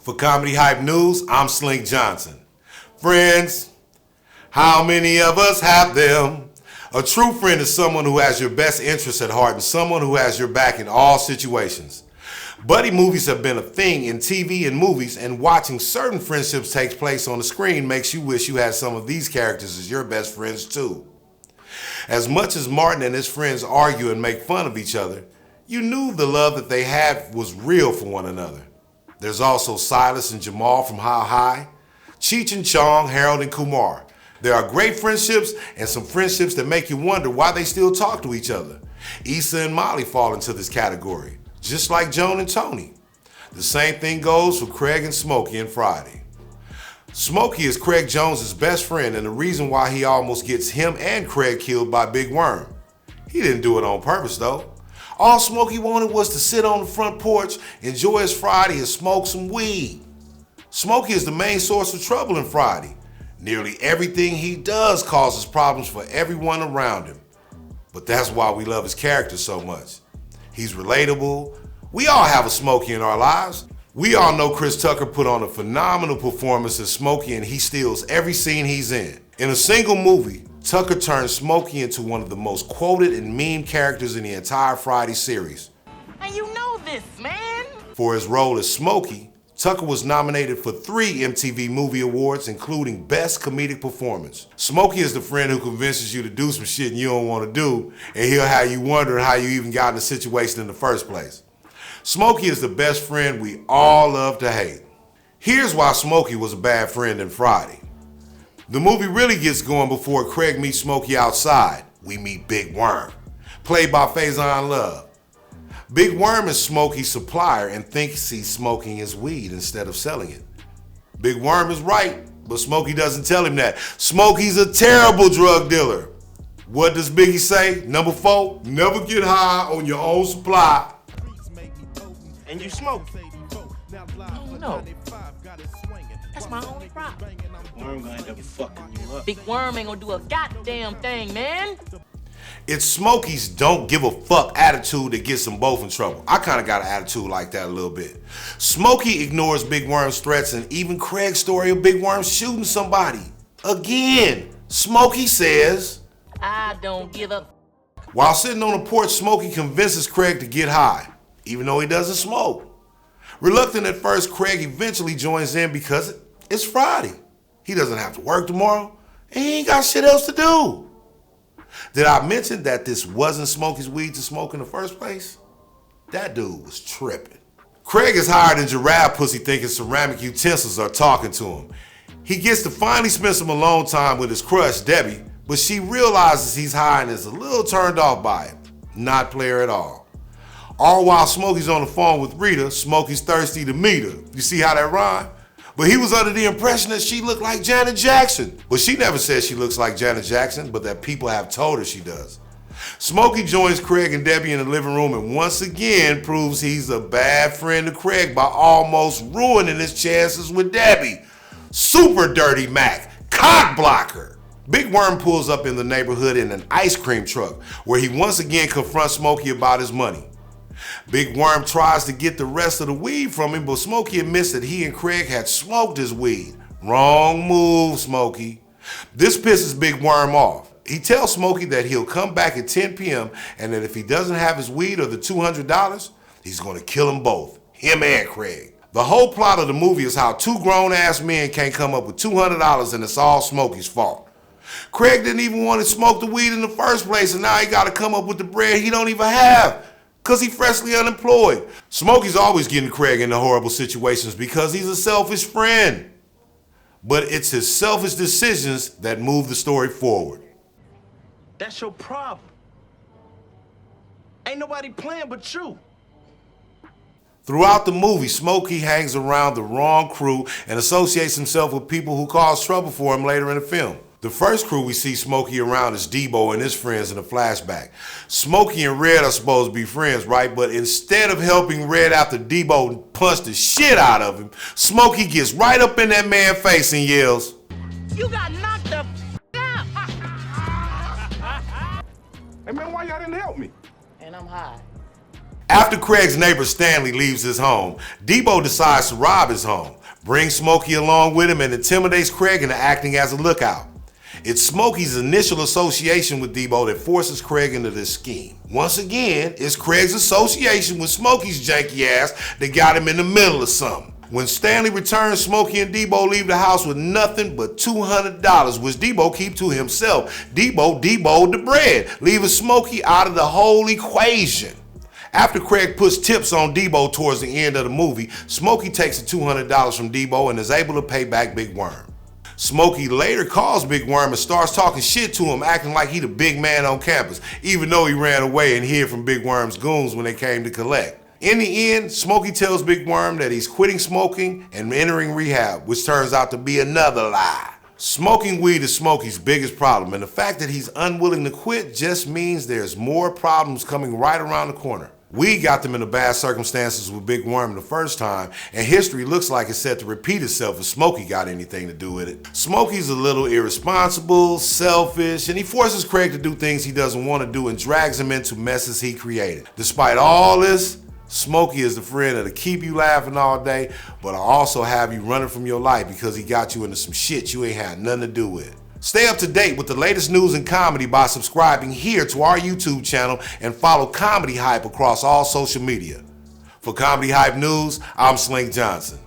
For Comedy Hype News, I'm Slink Johnson. Friends, how many of us have them? A true friend is someone who has your best interests at heart and someone who has your back in all situations. Buddy movies have been a thing in TV and movies, and watching certain friendships take place on the screen makes you wish you had some of these characters as your best friends too. As much as Martin and his friends argue and make fun of each other, you knew the love that they had was real for one another. There's also Silas and Jamal from How High, Cheech and Chong, Harold and Kumar. There are great friendships and some friendships that make you wonder why they still talk to each other. Issa and Molly fall into this category, just like Joan and Tony. The same thing goes for Craig and Smokey and Friday. Smokey is Craig Jones' best friend and the reason why he almost gets him and Craig killed by Big Worm. He didn't do it on purpose though. All Smokey wanted was to sit on the front porch, enjoy his Friday, and smoke some weed. Smokey is the main source of trouble in Friday. Nearly everything he does causes problems for everyone around him. But that's why we love his character so much. He's relatable. We all have a Smokey in our lives. We all know Chris Tucker put on a phenomenal performance as Smokey and he steals every scene he's in. In a single movie, Tucker turned Smokey into one of the most quoted and meme characters in the entire Friday series. And you know this, man! For his role as Smokey, Tucker was nominated for 3 MTV Movie Awards, including Best Comedic Performance. Smokey is the friend who convinces you to do some shit you don't want to do, and he'll have you wondering how you even got in the situation in the first place. Smokey is the best friend we all love to hate. Here's why Smokey was a bad friend in Friday. The movie really gets going before Craig meets Smokey outside. We meet Big Worm, played by Faison Love. Big Worm is Smokey's supplier and thinks he's smoking his weed instead of selling it. Big Worm is right, but Smokey doesn't tell him that. Smokey's a terrible drug dealer. What does Biggie say? Number 4, never get high on your own supply. And you smoke. No. That's my only problem. Worm gonna end up fucking you up. Big Worm ain't gonna do a goddamn thing, man. It's Smokey's don't give a fuck attitude that gets them both in trouble. I kind of got an attitude like that a little bit. Smokey ignores Big Worm's threats and even Craig's story of Big Worm shooting somebody. Again, Smokey says, I don't give a. While sitting on the porch, Smokey convinces Craig to get high, even though he doesn't smoke. Reluctant at first, Craig eventually joins in because it's Friday. He doesn't have to work tomorrow, and he ain't got shit else to do. Did I mention that this wasn't Smokey's weed to smoke in the first place? That dude was tripping. Craig is higher than giraffe pussy thinking ceramic utensils are talking to him. He gets to finally spend some alone time with his crush, Debbie, but she realizes he's high and is a little turned off by it. Not player at all. All while Smokey's on the phone with Rita, Smokey's thirsty to meet her. You see how that rhyme? But he was under the impression that she looked like Janet Jackson. But she never said she looks like Janet Jackson, but that people have told her she does. Smokey joins Craig and Debbie in the living room and once again proves he's a bad friend to Craig by almost ruining his chances with Debbie. Super dirty Mac, cock blocker. Big Worm pulls up in the neighborhood in an ice cream truck where he once again confronts Smokey about his money. Big Worm tries to get the rest of the weed from him, but Smokey admits that he and Craig had smoked his weed. Wrong move, Smokey. This pisses Big Worm off. He tells Smokey that he'll come back at 10 p.m. and that if he doesn't have his weed or the $200, he's going to kill them both, him and Craig. The whole plot of the movie is how 2 grown-ass men can't come up with $200 and it's all Smokey's fault. Craig didn't even want to smoke the weed in the first place, and now he got to come up with the bread he don't even have, because he's freshly unemployed. Smokey's always getting Craig into horrible situations because he's a selfish friend. But it's his selfish decisions that move the story forward. That's your problem. Ain't nobody playing but you. Throughout the movie, Smokey hangs around the wrong crew and associates himself with people who cause trouble for him later in the film. The first crew we see Smokey around is Debo and his friends in the flashback. Smokey and Red are supposed to be friends, right? But instead of helping Red after Debo punched the shit out of him, Smokey gets right up in that man's face and yells, You got knocked the out. Hey man, why y'all didn't help me? And I'm high. After Craig's neighbor Stanley leaves his home, Debo decides to rob his home, brings Smokey along with him, and intimidates Craig into acting as a lookout. It's Smokey's initial association with Debo that forces Craig into this scheme. Once again, it's Craig's association with Smokey's janky ass that got him in the middle of something. When Stanley returns, Smokey and Debo leave the house with nothing but $200, which Debo keeps to himself. Debo'd the bread, leaving Smokey out of the whole equation. After Craig puts tips on Debo towards the end of the movie, Smokey takes the $200 from Debo and is able to pay back Big Worm. Smokey later calls Big Worm and starts talking shit to him, acting like he the big man on campus, even though he ran away and hid from Big Worm's goons when they came to collect. In the end, Smokey tells Big Worm that he's quitting smoking and entering rehab, which turns out to be another lie. Smoking weed is Smokey's biggest problem, and the fact that he's unwilling to quit just means there's more problems coming right around the corner. We got them in the bad circumstances with Big Worm the first time, and history looks like it's set to repeat itself if Smokey got anything to do with it. Smokey's a little irresponsible, selfish, and he forces Craig to do things he doesn't want to do and drags him into messes he created. Despite all this, Smokey is the friend that'll keep you laughing all day, but will also have you running from your life because he got you into some shit you ain't had nothing to do with. Stay up to date with the latest news and comedy by subscribing here to our YouTube channel and follow Comedy Hype across all social media. For Comedy Hype News, I'm Slink Johnson.